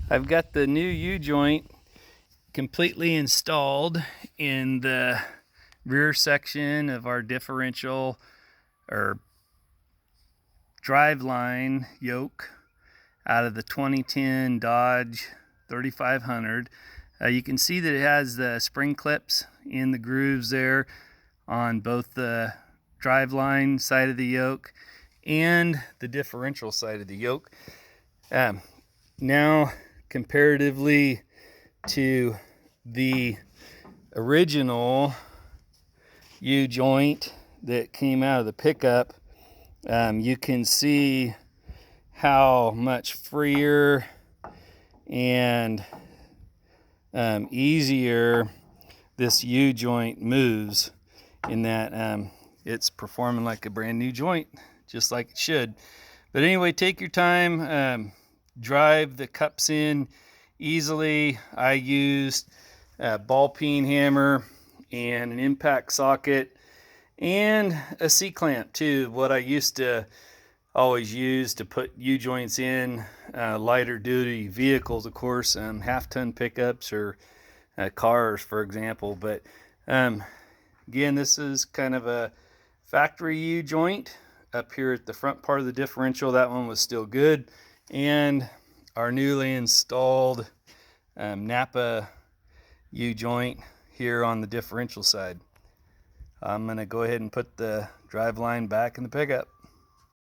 I've got the new U-joint completely installed in the rear section of our differential or driveline yoke out of the 2010 Dodge 3500. You can see that it has the spring clips in the grooves there on both the driveline side of the yoke and the differential side of the yoke. Now, comparatively to the original U-joint that came out of the pickup, you can see how much freer and easier this U-joint moves, in that it's performing like a brand new joint, just like it should. But anyway, take your time, drive the cups in easily. I used a ball peen hammer and an impact socket and a C-clamp too, what I used to always use to put U-joints in lighter duty vehicles, of course, half-ton pickups or cars, for example. But again, this is kind of a factory U-joint up here at the front part of the differential. That one was still good. And our newly installed Napa U-joint here on the differential side. I'm going to go ahead and put the drive line back in the pickup.